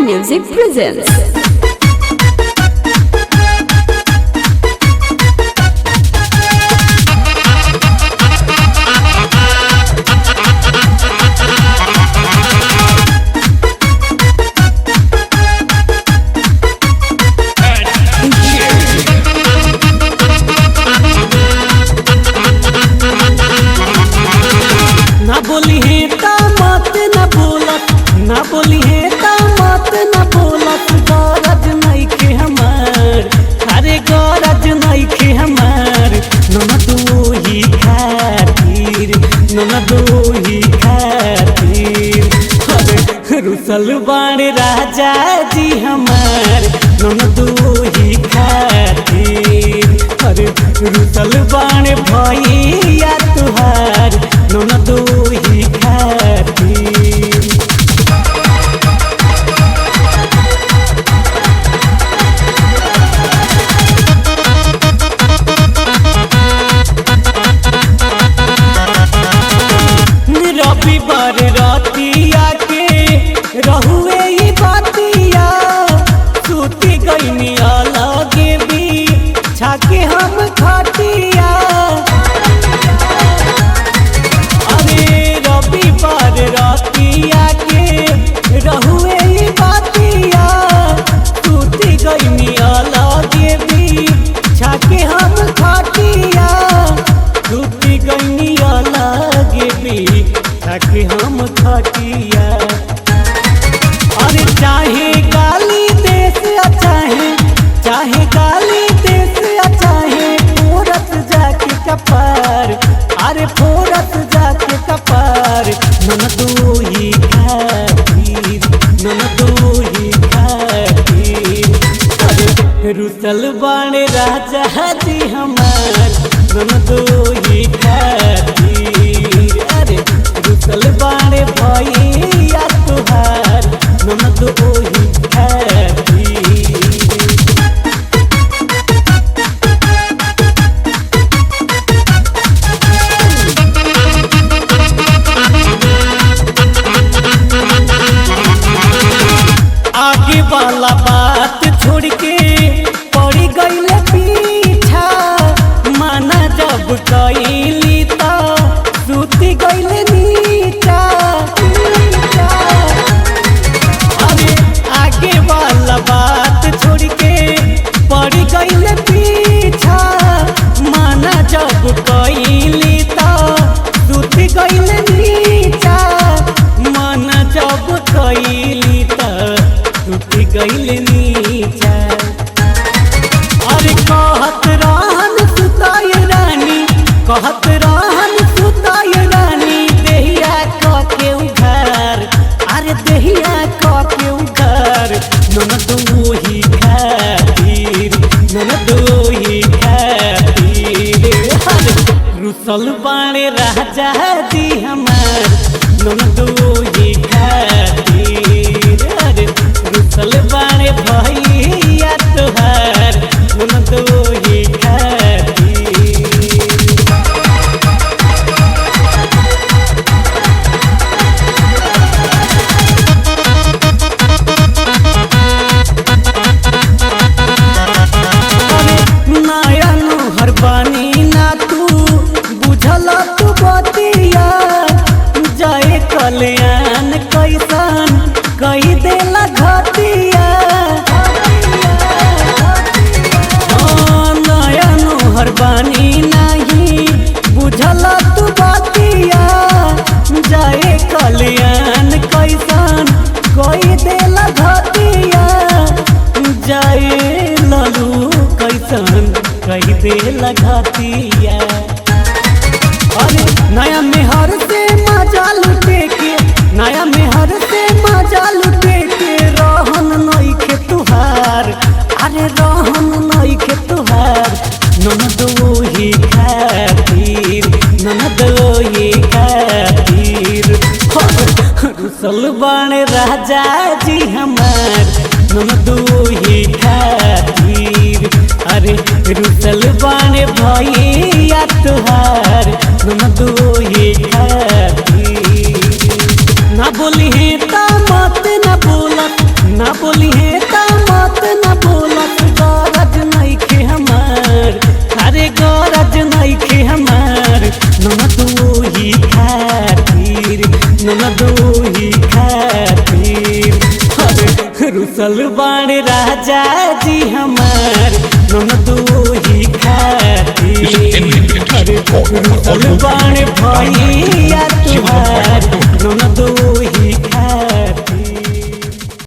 Music presents. ना बोली है ता मत न बोलत, ना बोली है ता मत न बोलत। गरज नहीं के हमार, अरे गरज नहीं के हमार। ननदो ही खातिर, ननदो ही खातिर। अरे रुसल बाण राजा जी हमार, ननदो ही खातिर। अरे रुसल बाण भैया तुहार, ननदो ही खातिर। रविवार रातिया के रहुए ही बातिया, सूती गईनी अलगे भी छाके हम खाटिया। अरे रविवार रातिया के रहुए ही बातिया, सूती गईनी अलगे भी छाके हम खाटिया। सूती गईनी अलगे भी छाके हम खाटिया। अरे चाहे गाली देश चाहे, चाहे गाली देश चाहे फोरत जाके कपार। अरे फोरत जाके कपार। ननदो ही खातिर, ननदो ही खातिर। अरे रुसल बाण राजा जी हमार, ननदो ही खातिर। अरे रुसल बाण भैया तुहार, ननदो ही खातिर। आगे वाला बात छोड़ के पड़ी गईल पीछा। माना जब कैली तो सूती गईल नीचा। अरे आगे वाला बात छोड़ के पड़ी गईल पीछा। माना जब कैली तो सूती गईल नीचा। माना जब कैली तो टूटी गईल नीचा। अरे कहत रहन सुताय रानी, कहत रहन सुताय रानी। देहिया के उघार, अरे देहिया के उघार। ननदो ही खातिर, ननदो ही खातिर। अरे रुसल बाण राजा जी हमार, ननदो ही खातिर। अरे रुसल बाण भैया तुहार, ननदो ही खातिर। नया नुहर बानी ना तू बुझल तू बतिया। जाए कल्याण कैसन कही देला घटिया। नया नुहर बानी नहीं बुझल तू बतिया। जाए कल्याण कैसन कही देला घटिया। जाए ललू कैसन कही देला घटिया। अरे नया मेहर से मजा लुटे के, नया मेहर से मजा लुटे के। रहन नहीं के तुहार, अरे रहन नहीं के तुहार। ननदो ही खातिर, ननदो ही खातिर। रुसल बाण राजा जी हमार, ननदो ही खातिर। अरे रुसल बाण भैया तुहार, ननदो ही खातिर। ना बोली है ता मत न बोलत, ना बोली है ता मत ना बोलत गरज नहीं खे हमार, अरे गरज नहीं खे हमार। ननद वही खातिर, ननद वही खातिर, अरे रुसल बाण राजा जी हमार, ननद वही खातिर, अरे रुसल बाण भैया तुहार,